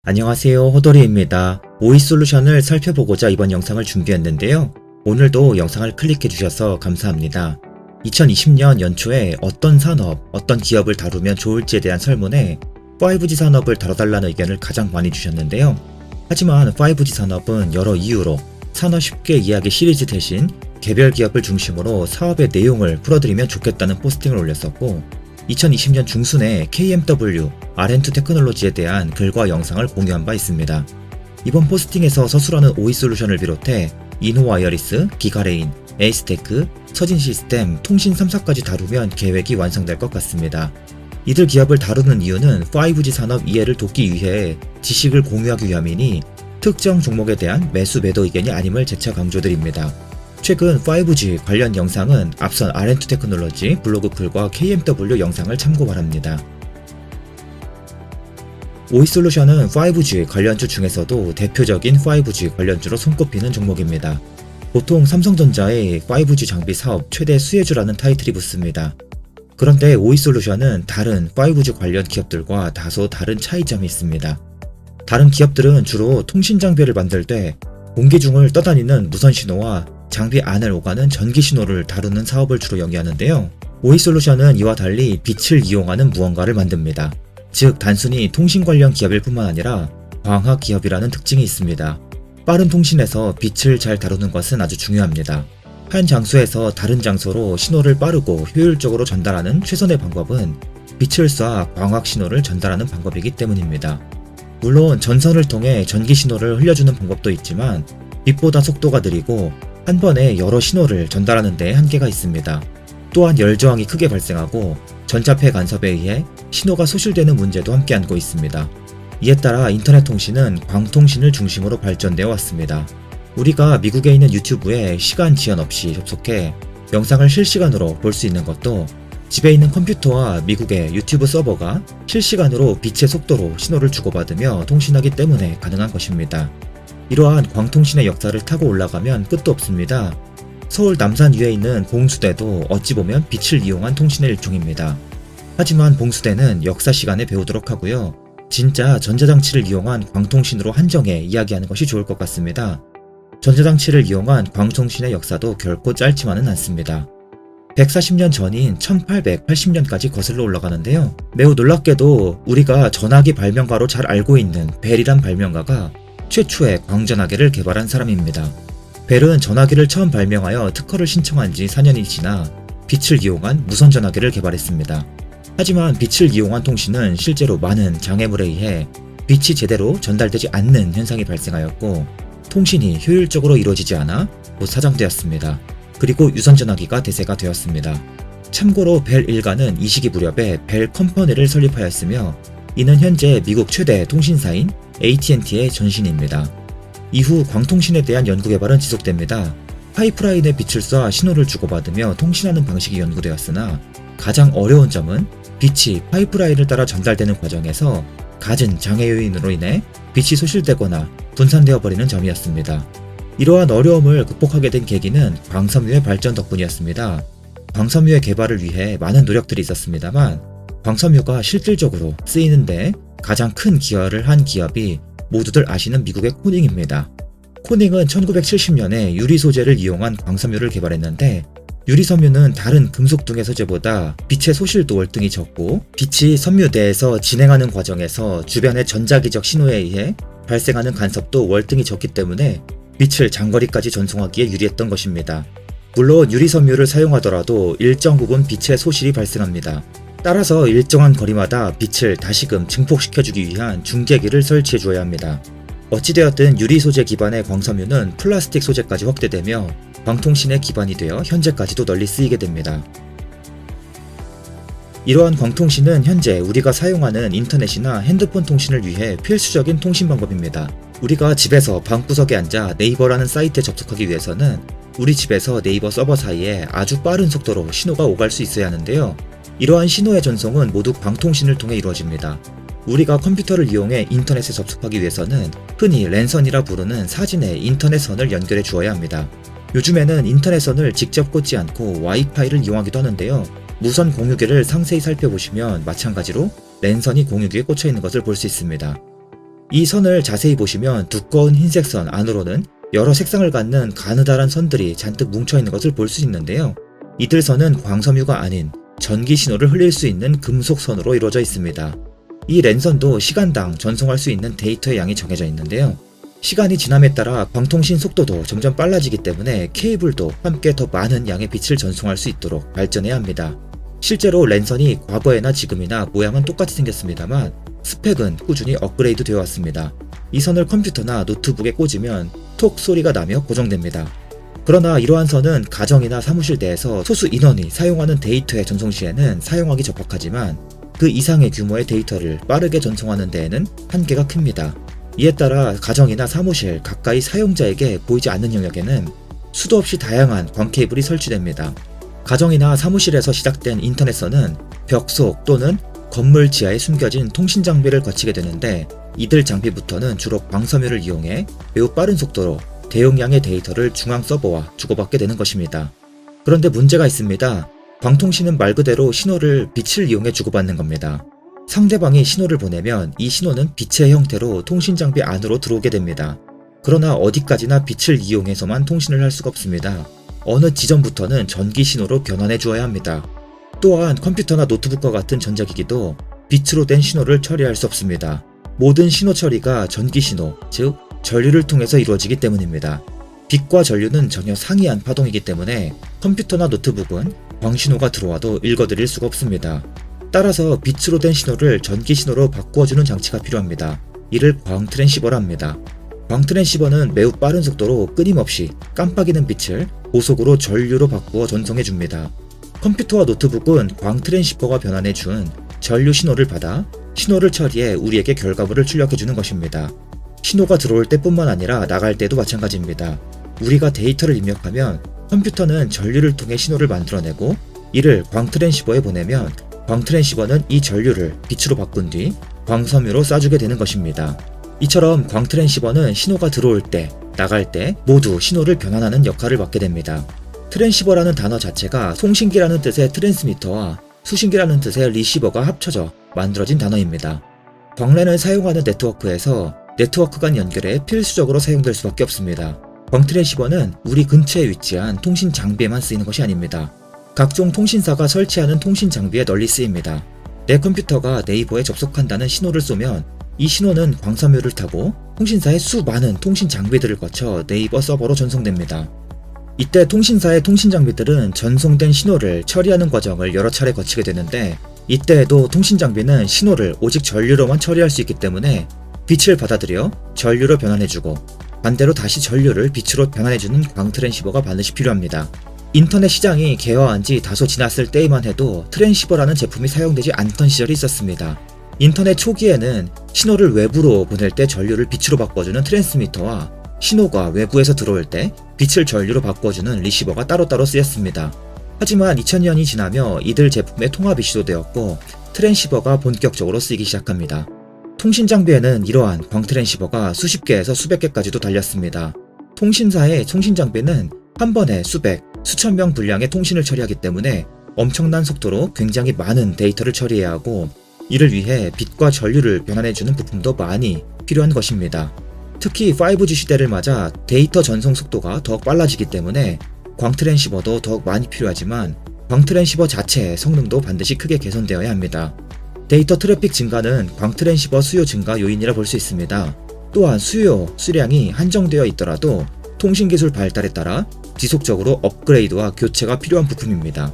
안녕하세요, 호돌이입니다. 오이솔루션을 살펴보고자 이번 영상을 준비했는데요. 오늘도 영상을 클릭해 주셔서 감사합니다. 2020년 연초에 어떤 산업, 어떤 기업을 다루면 좋을지에 대한 설문에 5G 산업을 다뤄달라는 의견을 가장 많이 주셨는데요. 하지만 5G 산업은 여러 이유로 산업 쉽게 이해하기 시리즈 대신 개별 기업을 중심으로 사업의 내용을 풀어드리면 좋겠다는 포스팅을 올렸었고, 2020년 중순에 KMW, R&2 테크놀로지에 대한 글과 영상을 공유한 바 있습니다. 이번 포스팅에서 서술하는 오이솔루션을 비롯해 이노와이어리스, 기가레인, 에이스테크, 서진시스템, 통신 3사까지 다루면 계획이 완성될 것 같습니다. 이들 기업을 다루는 이유는 5G 산업 이해를 돕기 위해 지식을 공유하기 위함이니 특정 종목에 대한 매수 매도 의견이 아님을 재차 강조드립니다. 최근 5G 관련 영상은 앞선 R&2 테크놀로지 블로그 글과 KMW 영상을 참고 바랍니다. 오이솔루션은 5G 관련주 중에서도 대표적인 5G 관련주로 손꼽히는 종목입니다. 보통 삼성전자의 5G 장비 사업 최대 수혜주라는 타이틀이 붙습니다. 그런데 오이솔루션은 다른 5G 관련 기업들과 다소 다른 차이점이 있습니다. 다른 기업들은 주로 통신 장비를 만들 때 공기 중을 떠다니는 무선 신호와 장비 안을 오가는 전기 신호를 다루는 사업을 주로 영위하는데요. 오이솔루션은 이와 달리 빛을 이용하는 무언가를 만듭니다. 즉 단순히 통신 관련 기업일 뿐만 아니라 광학 기업이라는 특징이 있습니다. 빠른 통신에서 빛을 잘 다루는 것은 아주 중요합니다. 한 장소에서 다른 장소로 신호를 빠르고 효율적으로 전달하는 최선의 방법은 빛을 쏴 광학 신호를 전달하는 방법이기 때문입니다. 물론 전선을 통해 전기 신호를 흘려주는 방법도 있지만 빛보다 속도가 느리고 한 번에 여러 신호를 전달하는 데 한계가 있습니다. 또한 열저항이 크게 발생하고 전자패 간섭에 의해 신호가 소실되는 문제도 함께 안고 있습니다. 이에 따라 인터넷 통신은 광통신을 중심으로 발전되어 왔습니다. 우리가 미국에 있는 유튜브에 시간 지연 없이 접속해 영상을 실시간으로 볼 수 있는 것도 집에 있는 컴퓨터와 미국의 유튜브 서버가 실시간으로 빛의 속도로 신호를 주고받으며 통신하기 때문에 가능한 것입니다. 이러한 광통신의 역사를 타고 올라가면 끝도 없습니다. 서울 남산 위에 있는 봉수대도 어찌 보면 빛을 이용한 통신의 일종입니다. 하지만 봉수대는 역사 시간에 배우도록 하고요. 진짜 전자장치를 이용한 광통신으로 한정해 이야기하는 것이 좋을 것 같습니다. 전자장치를 이용한 광통신의 역사도 결코 짧지만은 않습니다. 140년 전인 1880년까지 거슬러 올라가는데요. 매우 놀랍게도 우리가 전화기 발명가로 잘 알고 있는 벨이란 발명가가 최초의 광전화기를 개발한 사람입니다. 벨은 전화기를 처음 발명하여 특허를 신청한 지 4년이 지나 빛을 이용한 무선전화기를 개발했습니다. 하지만 빛을 이용한 통신은 실제로 많은 장애물에 의해 빛이 제대로 전달되지 않는 현상이 발생하였고 통신이 효율적으로 이루어지지 않아 곧 사장되었습니다. 그리고 유선전화기가 대세가 되었습니다. 참고로 벨 일가는 이 시기 무렵에 벨 컴퍼니를 설립하였으며 이는 현재 미국 최대 통신사인 AT&T의 전신입니다. 이후 광통신에 대한 연구개발은 지속됩니다. 파이프라인에 빛을 쏴 신호를 주고받으며 통신하는 방식이 연구되었으나 가장 어려운 점은 빛이 파이프라인을 따라 전달되는 과정에서 갖은 장애 요인으로 인해 빛이 소실되거나 분산되어 버리는 점이었습니다. 이러한 어려움을 극복하게 된 계기는 광섬유의 발전 덕분이었습니다. 광섬유의 개발을 위해 많은 노력들이 있었습니다만 광섬유가 실질적으로 쓰이는데 가장 큰 기여를 한 기업이 모두들 아시는 미국의 코닝입니다. 코닝은 1970년에 유리 소재를 이용한 광섬유를 개발했는데 유리섬유는 다른 금속등의 소재보다 빛의 소실도 월등히 적고 빛이 섬유 내에서 진행하는 과정에서 주변의 전자기적 신호에 의해 발생하는 간섭도 월등히 적기 때문에 빛을 장거리까지 전송하기에 유리했던 것입니다. 물론 유리섬유를 사용하더라도 일정 부분 빛의 소실이 발생합니다. 따라서 일정한 거리마다 빛을 다시금 증폭시켜주기 위한 중계기를 설치해 주어야 합니다. 어찌되었든 유리 소재 기반의 광섬유는 플라스틱 소재까지 확대되며 광통신의 기반이 되어 현재까지도 널리 쓰이게 됩니다. 이러한 광통신은 현재 우리가 사용하는 인터넷이나 핸드폰 통신을 위해 필수적인 통신 방법입니다. 우리가 집에서 방구석에 앉아 네이버라는 사이트에 접속하기 위해서는 우리 집에서 네이버 서버 사이에 아주 빠른 속도로 신호가 오갈 수 있어야 하는데요. 이러한 신호의 전송은 모두 광통신을 통해 이루어집니다. 우리가 컴퓨터를 이용해 인터넷에 접속하기 위해서는 흔히 랜선이라 부르는 사진의 인터넷선을 연결해 주어야 합니다. 요즘에는 인터넷선을 직접 꽂지 않고 와이파이를 이용하기도 하는데요. 무선 공유기를 상세히 살펴보시면 마찬가지로 랜선이 공유기에 꽂혀 있는 것을 볼 수 있습니다. 이 선을 자세히 보시면 두꺼운 흰색 선 안으로는 여러 색상을 갖는 가느다란 선들이 잔뜩 뭉쳐있는 것을 볼 수 있는데요. 이들 선은 광섬유가 아닌 전기 신호를 흘릴 수 있는 금속 선으로 이루어져 있습니다. 이 랜선도 시간당 전송할 수 있는 데이터의 양이 정해져 있는데요. 시간이 지남에 따라 광통신 속도도 점점 빨라지기 때문에 케이블도 함께 더 많은 양의 빛을 전송할 수 있도록 발전해야 합니다. 실제로 랜선이 과거에나 지금이나 모양은 똑같이 생겼습니다만 스펙은 꾸준히 업그레이드 되어 왔습니다. 이 선을 컴퓨터나 노트북에 꽂으면 톡 소리가 나며 고정됩니다. 그러나 이러한 선은 가정이나 사무실 내에서 소수 인원이 사용하는 데이터의 전송 시에는 사용하기 적합하지만 그 이상의 규모의 데이터를 빠르게 전송하는 데에는 한계가 큽니다. 이에 따라 가정이나 사무실 가까이 사용자에게 보이지 않는 영역에는 수도 없이 다양한 광 케이블이 설치됩니다. 가정이나 사무실에서 시작된 인터넷선은 벽 속 또는 건물 지하에 숨겨진 통신 장비를 거치게 되는데 이들 장비부터는 주로 광섬유를 이용해 매우 빠른 속도로 대용량의 데이터를 중앙 서버와 주고받게 되는 것입니다. 그런데 문제가 있습니다. 광통신은 말 그대로 신호를 빛을 이용해 주고받는 겁니다. 상대방이 신호를 보내면 이 신호는 빛의 형태로 통신 장비 안으로 들어오게 됩니다. 그러나 어디까지나 빛을 이용해서만 통신을 할 수가 없습니다. 어느 지점부터는 전기 신호로 변환해 주어야 합니다. 또한 컴퓨터나 노트북과 같은 전자기기도 빛으로 된 신호를 처리할 수 없습니다. 모든 신호 처리가 전기 신호, 즉 전류를 통해서 이루어지기 때문입니다. 빛과 전류는 전혀 상이한 파동이기 때문에 컴퓨터나 노트북은 광신호가 들어와도 읽어드릴 수가 없습니다. 따라서 빛으로 된 신호를 전기 신호로 바꾸어주는 장치가 필요합니다. 이를 광 트랜시버라 합니다. 광 트랜시버는 매우 빠른 속도로 끊임없이 깜빡이는 빛을 고속으로 전류로 바꾸어 전송해 줍니다. 컴퓨터와 노트북은 광 트랜시버가 변환해 준 전류 신호를 받아 신호를 처리해 우리에게 결과물을 출력해 주는 것입니다. 신호가 들어올 때뿐만 아니라 나갈 때도 마찬가지입니다. 우리가 데이터를 입력하면 컴퓨터는 전류를 통해 신호를 만들어내고 이를 광 트랜시버에 보내면 광 트랜시버는 이 전류를 빛으로 바꾼 뒤 광섬유로 쏴주게 되는 것입니다. 이처럼 광 트랜시버는 신호가 들어올 때, 나갈 때 모두 신호를 변환하는 역할을 맡게 됩니다. 트랜시버라는 단어 자체가 송신기라는 뜻의 트랜스미터와 수신기라는 뜻의 리시버가 합쳐져 만들어진 단어입니다. 광랜을 사용하는 네트워크에서 네트워크 간 연결에 필수적으로 사용될 수밖에 없습니다. 광 트랜시버는 우리 근처에 위치한 통신 장비에만 쓰이는 것이 아닙니다. 각종 통신사가 설치하는 통신 장비에 널리 쓰입니다. 내 컴퓨터가 네이버에 접속한다는 신호를 쏘면 이 신호는 광섬유를 타고 통신사의 수많은 통신 장비들을 거쳐 네이버 서버로 전송됩니다. 이때 통신사의 통신 장비들은 전송된 신호를 처리하는 과정을 여러 차례 거치게 되는데 이때에도 통신 장비는 신호를 오직 전류로만 처리할 수 있기 때문에 빛을 받아들여 전류로 변환해주고 반대로 다시 전류를 빛으로 변환해주는 광 트랜시버가 반드시 필요합니다. 인터넷 시장이 개화한 지 다소 지났을 때에만 해도 트랜시버라는 제품이 사용되지 않던 시절이 있었습니다. 인터넷 초기에는 신호를 외부로 보낼 때 전류를 빛으로 바꿔주는 트랜스미터와 신호가 외부에서 들어올 때 빛을 전류로 바꿔주는 리시버가 따로따로 쓰였습니다. 하지만 2000년이 지나며 이들 제품의 통합이 시도되었고 트랜시버가 본격적으로 쓰이기 시작합니다. 통신 장비에는 이러한 광 트랜시버가 수십 개에서 수백 개까지도 달렸습니다. 통신사의 통신 장비는 한 번에 수백, 수천 명 분량의 통신을 처리하기 때문에 엄청난 속도로 굉장히 많은 데이터를 처리해야 하고 이를 위해 빛과 전류를 변환해주는 부품도 많이 필요한 것입니다. 특히 5G 시대를 맞아 데이터 전송 속도가 더욱 빨라지기 때문에 광 트랜시버도 더욱 많이 필요하지만 광 트랜시버 자체의 성능도 반드시 크게 개선되어야 합니다. 데이터 트래픽 증가는 광 트랜시버 수요 증가 요인이라 볼 수 있습니다. 또한 수량이 한정되어 있더라도 통신기술 발달에 따라 지속적으로 업그레이드와 교체가 필요한 부품입니다.